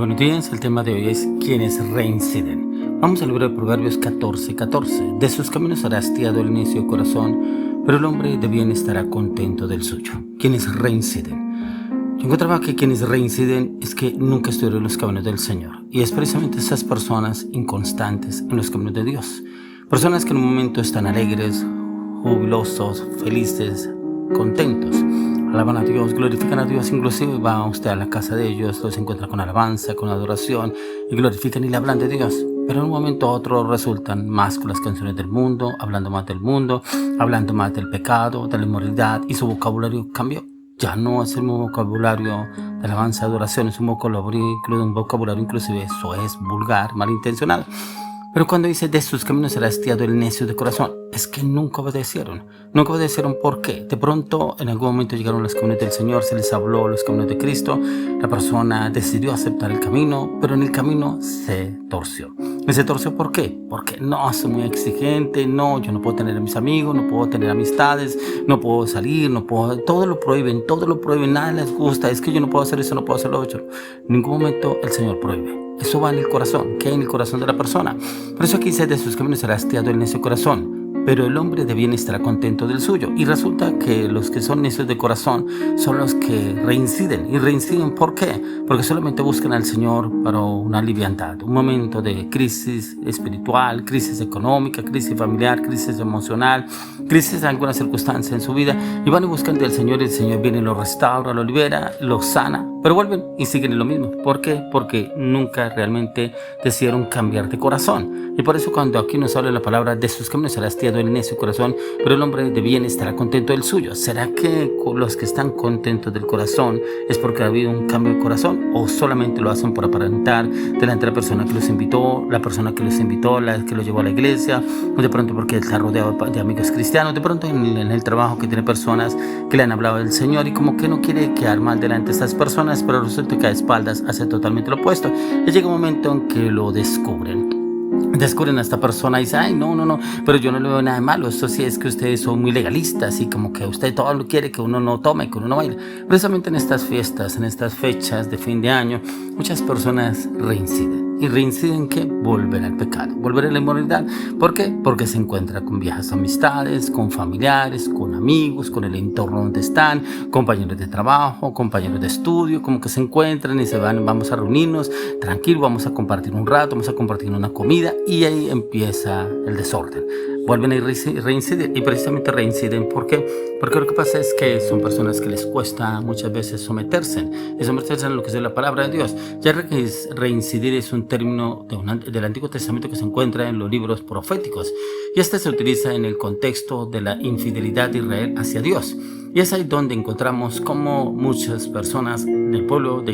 buenos días, el tema de hoy es ¿quiénes reinciden? Vamos al libro de Proverbios 14:14. De sus caminos hará hastiado el necio corazón, pero el hombre de bien estará contento del suyo. ¿Quiénes reinciden? Yo encontraba que quienes reinciden es que nunca estuvieron en los caminos del Señor. Y es precisamente esas personas inconstantes en los caminos de Dios. Personas que en un momento están alegres, jubilosos, felices, contentos. Alaban a Dios, glorifican a Dios, inclusive va usted a la casa de ellos, los encuentra con alabanza, con adoración, y glorifican y le hablan de Dios. Pero en un momento a otro resultan más con las canciones del mundo, hablando más del mundo, hablando más del pecado, de la inmoralidad, y su vocabulario cambió. Ya no es el mismo vocabulario de alabanza, adoración, es un vocabulario inclusive eso es vulgar, malintencionado. Pero cuando dice de sus caminos será hastiado el necio de corazón, es que nunca obedecieron. Nunca obedecieron, ¿por qué? De pronto, en algún momento llegaron los caminos del Señor, se les habló los caminos de Cristo, la persona decidió aceptar el camino, pero en el camino se torció. ¿Y se torció por qué? Porque no, soy muy exigente, no, yo no puedo tener a mis amigos, no puedo tener amistades, no puedo salir, no puedo, todo lo prohíben, nada les gusta, es que yo no puedo hacer eso, no puedo hacer lo otro. En ningún momento el Señor prohíbe. Eso va en el corazón, ¿qué hay en el corazón de la persona? Por eso aquí dice, de sus caminos será hastiado el necio corazón, pero el hombre de bien estará contento del suyo. Y resulta que los que son necios de corazón son los que reinciden. ¿Y reinciden por qué? Porque solamente buscan al Señor para una liviandad, un momento de crisis espiritual, crisis económica, crisis familiar, crisis emocional, crisis de alguna circunstancia en su vida, y van y buscan del Señor, y el Señor viene y lo restaura, lo libera, lo sana, pero vuelven y siguen en lo mismo. ¿Por qué? Porque nunca realmente decidieron cambiar de corazón. Y por eso cuando aquí nos habla la palabra de sus caminos será hastiado el necio corazón, pero el hombre de bien estará contento del suyo. ¿Será que los que están contentos del corazón es porque ha habido un cambio de corazón, o solamente lo hacen por aparentar delante de la persona que los invitó, la persona que los invitó, la que los llevó a la iglesia, o de pronto porque está rodeado de amigos cristianos, de pronto en el trabajo que tiene personas que le han hablado del Señor y como que no quiere quedar mal delante de estas personas, pero resulta que a espaldas hace totalmente lo opuesto. Y llega un momento en que lo descubren a esta persona y dice, ay, no, pero yo no le veo nada de malo, esto sí es que ustedes son muy legalistas y como que usted todo lo quiere que uno no tome, que uno no baile. Precisamente en estas fiestas, en estas fechas de fin de año, muchas personas reinciden. ¿Y reinciden qué? Volver al pecado, volver a la inmoralidad. ¿Por qué? Porque se encuentra con viejas amistades, con familiares, con amigos, con el entorno donde están, compañeros de trabajo, compañeros de estudio, como que se encuentran y se van, vamos a reunirnos, tranquilo, vamos a compartir un rato, vamos a compartir una comida, y ahí empieza el desorden. Vuelven a reinciden, y precisamente reinciden. ¿Por qué? Porque lo que pasa es que son personas que les cuesta muchas veces someterse a lo que es la palabra de Dios. Ya reincidir es un término del Antiguo Testamento que se encuentra en los libros proféticos, y este se utiliza en el contexto de la infidelidad de Israel hacia Dios. Y es ahí donde encontramos cómo muchas personas del pueblo de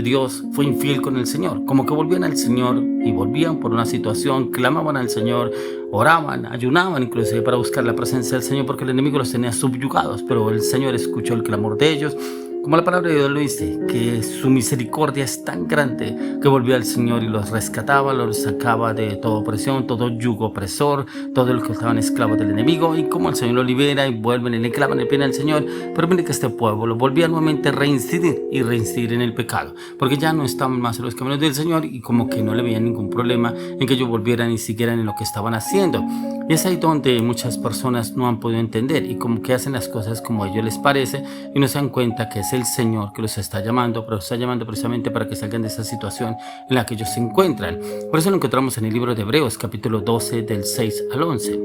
Dios fue infiel con el Señor. Como que volvían al Señor y volvían por una situación, clamaban al Señor, oraban, ayunaban inclusive para buscar la presencia del Señor porque el enemigo los tenía subyugados, pero el Señor escuchó el clamor de ellos. Como la palabra de Dios lo dice, que su misericordia es tan grande que volvió al Señor y los rescataba, los sacaba de toda opresión, todo yugo opresor, todo lo que estaban esclavos del enemigo, y como el Señor lo libera y vuelven y le clavan el pie al Señor. Pero mire que este pueblo volvía nuevamente a reincidir en el pecado, porque ya no estaban más en los caminos del Señor y como que no le veían ningún problema en que ellos volvieran y siguieran en lo que estaban haciendo. Y es ahí donde muchas personas no han podido entender y como que hacen las cosas como a ellos les parece y no se dan cuenta que es el Señor que los está llamando, pero los está llamando precisamente para que salgan de esa situación en la que ellos se encuentran. Por eso lo encontramos en el libro de Hebreos, capítulo 12, del 6 al 11.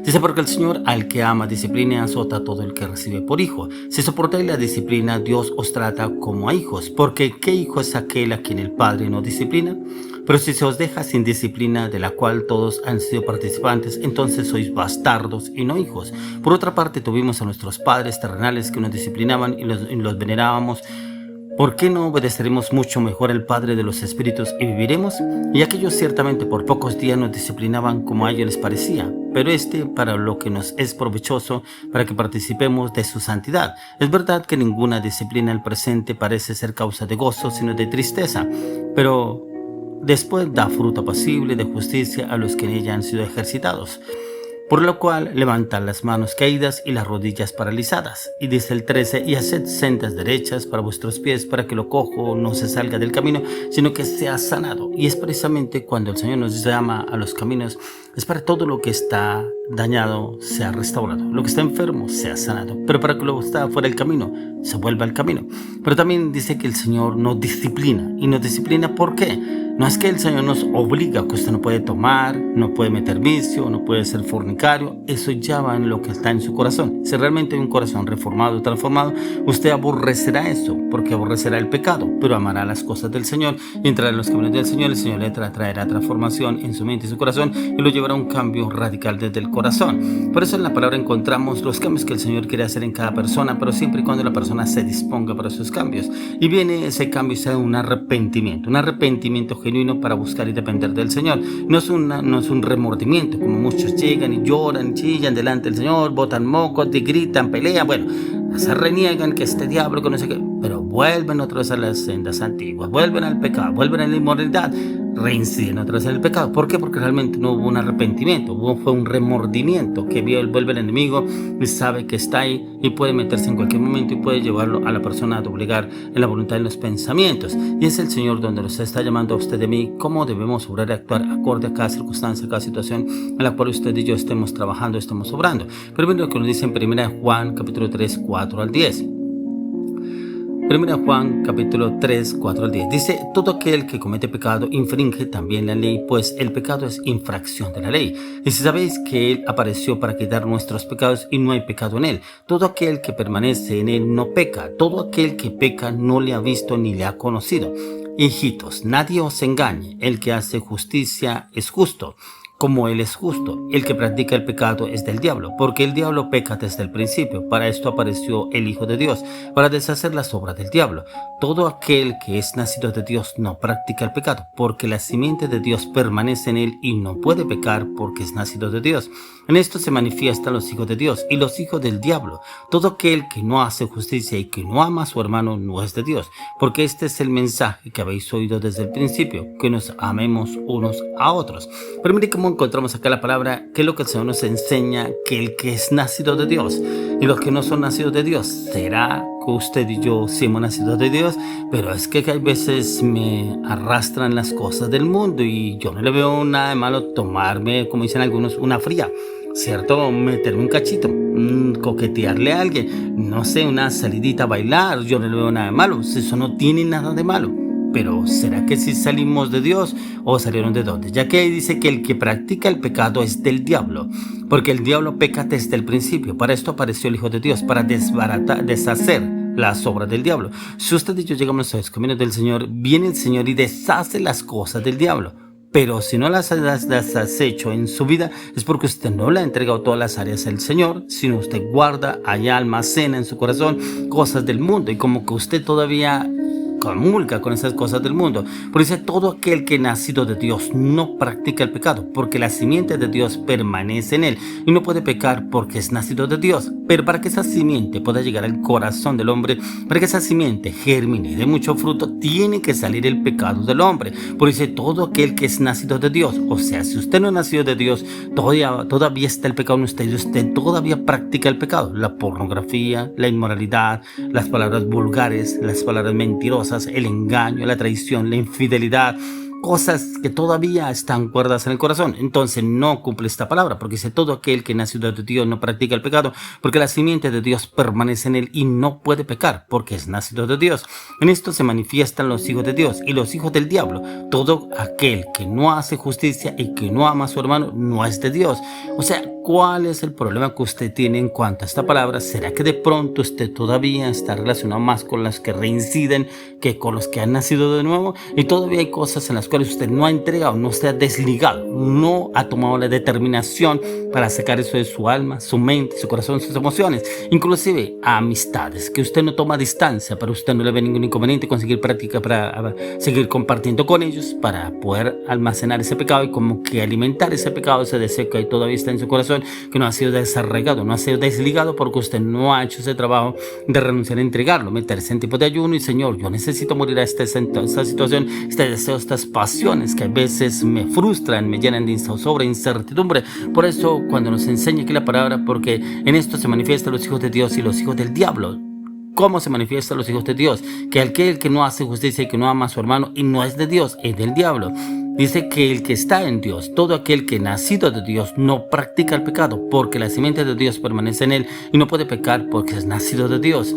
Dice, porque el Señor al que ama disciplina y azota a todo el que recibe por hijo. Si soportáis la disciplina, Dios os trata como a hijos, porque ¿qué hijo es aquel a quien el Padre no disciplina? Pero si se os deja sin disciplina, de la cual todos han sido participantes, entonces sois bastardos y no hijos. Por otra parte, tuvimos a nuestros padres terrenales que nos disciplinaban y los venerábamos. ¿Por qué no obedeceremos mucho mejor al Padre de los Espíritus y viviremos? Y aquellos ciertamente por pocos días nos disciplinaban como a ellos les parecía, pero para lo que nos es provechoso, para que participemos de su santidad. Es verdad que ninguna disciplina al presente parece ser causa de gozo, sino de tristeza, pero después da fruto apacible de justicia a los que en ella han sido ejercitados. por lo cual levantad las manos caídas y las rodillas paralizadas. Y dice el 13, y haced sendas derechas para vuestros pies, para que lo cojo no se salga del camino, sino que sea sanado. Y es precisamente cuando el Señor nos llama a los caminos, es para todo lo que está dañado sea restaurado, lo que está enfermo sea sanado, pero para que lo que está fuera del camino se vuelva al camino. Pero también dice que el Señor nos disciplina. ¿Y nos disciplina por qué? No es que el Señor nos obliga que usted no puede tomar, no puede meter vicio, no puede ser fornicario. Eso ya va en lo que está en su corazón. Si realmente hay un corazón reformado, transformado, usted aborrecerá eso, porque aborrecerá el pecado, pero amará las cosas del Señor y entrará en los caminos del Señor. El Señor le traerá transformación en su mente y su corazón y lo llevará a un cambio radical desde el corazón. Por eso en la palabra encontramos los cambios que el Señor quiere hacer en cada persona, pero siempre y cuando la persona se disponga para esos cambios. Y viene ese cambio y sea un arrepentimiento genuino para buscar y depender del Señor. No es un remordimiento, como muchos llegan y lloran, chillan delante del Señor, botan mocos, gritan, pelean, bueno, se reniegan que este diablo, que no sé qué, pero vuelven otra vez a las sendas antiguas, vuelven al pecado, vuelven a la inmoralidad, reinciden otra vez en el pecado. ¿Por qué? Porque realmente no hubo un arrepentimiento, fue un remordimiento que vuelve el enemigo y sabe que está ahí y puede meterse en cualquier momento y puede llevarlo a la persona a doblegar en la voluntad y en los pensamientos. Y es el Señor donde nos está llamando a usted y a mí cómo debemos obrar y actuar acorde a cada circunstancia, a cada situación en la cual usted y yo estemos trabajando, estemos obrando. Pero miren lo que nos dice en 1 Juan capítulo 3, 4 al 10. 1 Juan capítulo 3, 4 al 10 dice: todo aquel que comete pecado infringe también la ley, pues el pecado es infracción de la ley. Y si sabéis que Él apareció para quitar nuestros pecados y no hay pecado en Él, todo aquel que permanece en Él no peca, todo aquel que peca no le ha visto ni le ha conocido. Hijitos, nadie os engañe, el que hace justicia es justo, como Él es justo. El que practica el pecado es del diablo, porque el diablo peca desde el principio. Para esto apareció el Hijo de Dios, para deshacer las obras del diablo. Todo aquel que es nacido de Dios no practica el pecado, porque la simiente de Dios permanece en él y no puede pecar porque es nacido de Dios. En esto se manifiestan los hijos de Dios y los hijos del diablo. Todo aquel que no hace justicia y que no ama a su hermano no es de Dios, porque este es el mensaje que habéis oído desde el principio, que nos amemos unos a otros. Pero mire cómo encontramos acá la palabra, que es lo que el Señor nos enseña, que el que es nacido de Dios y los que no son nacidos de Dios, será que usted y yo sí hemos nacido de Dios, pero es que hay veces me arrastran las cosas del mundo y yo no le veo nada de malo tomarme, como dicen algunos, una fría, ¿cierto? Meterme un cachito, coquetearle a alguien, no sé, una salidita a bailar, yo no le veo nada de malo, eso no tiene nada de malo. Pero ¿será que si salimos de Dios o salieron de dónde? Ya que ahí dice que el que practica el pecado es del diablo, porque el diablo peca desde el principio. Para esto apareció el Hijo de Dios, para deshacer las obras del diablo. Si usted y yo llegamos a los caminos del Señor, viene el Señor y deshace las cosas del diablo. Pero si no las has hecho en su vida, es porque usted no le ha entregado todas las áreas al Señor, sino usted guarda, allá almacena en su corazón cosas del mundo, y como que usted todavía comulga con esas cosas del mundo. Por eso todo aquel que nacido de Dios no practica el pecado, porque la simiente de Dios permanece en él y no puede pecar porque es nacido de Dios. Pero para que esa simiente pueda llegar al corazón del hombre, para que esa simiente germine y dé mucho fruto, tiene que salir el pecado del hombre. Por eso todo aquel que es nacido de Dios, o sea, si usted no es nacido de Dios, todavía está el pecado en usted y usted todavía practica el pecado, la pornografía, la inmoralidad, las palabras vulgares, las palabras mentirosas, el engaño, la traición, la infidelidad, cosas que todavía están guardadas en el corazón. Entonces no cumple esta palabra, porque dice: todo aquel que nació de Dios no practica el pecado, porque la simiente de Dios permanece en él y no puede pecar porque es nacido de Dios. En esto se manifiestan los hijos de Dios y los hijos del diablo. Todo aquel que no hace justicia y que no ama a su hermano no es de Dios. O sea, ¿cuál es el problema que usted tiene en cuanto a esta palabra? ¿Será que de pronto usted todavía está relacionado más con los que reinciden que con los que han nacido de nuevo? Y todavía hay cosas en las cuales usted no ha entregado, no se ha desligado, no ha tomado la determinación para sacar eso de su alma, su mente, su corazón, sus emociones, inclusive a amistades que usted no toma distancia, pero usted no le ve ningún inconveniente con seguir práctica, para seguir compartiendo con ellos, para poder almacenar ese pecado y como que alimentar ese pecado, ese deseo que todavía está en su corazón, situación que no ha sido desarraigado, no ha sido desligado porque usted no ha hecho ese trabajo de renunciar a entregarlo, meterse en tipo de ayuno y Señor, yo necesito morir a esta situación, este deseo, estas pasiones que a veces me frustran, me llenan de zozobra, incertidumbre. Por eso cuando nos enseña aquí la palabra, porque en esto se manifiestan los hijos de Dios y los hijos del diablo. ¿Cómo se manifiestan los hijos de Dios? Que aquel que no hace justicia y que no ama a su hermano y no es de Dios, es del diablo. Dice que el que está en Dios, todo aquel que nacido de Dios no practica el pecado, porque la simiente de Dios permanece en él y no puede pecar porque es nacido de Dios.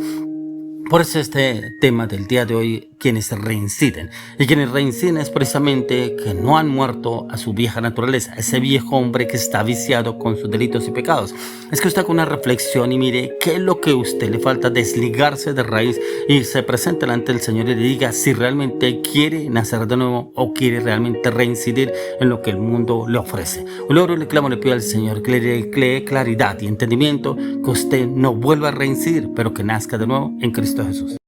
Por eso este tema del día de hoy, quienes reinciden. Y quienes reinciden es precisamente que no han muerto a su vieja naturaleza, ese viejo hombre que está viciado con sus delitos y pecados. Es que usted haga una reflexión y mire qué es lo que a usted le falta, desligarse de raíz y se presente delante del Señor y le diga si realmente quiere nacer de nuevo o quiere realmente reincidir en lo que el mundo le ofrece. Luego le clamo, le pido al Señor que le dé claridad y entendimiento, que usted no vuelva a reincidir, pero que nazca de nuevo en Cristo Jesús.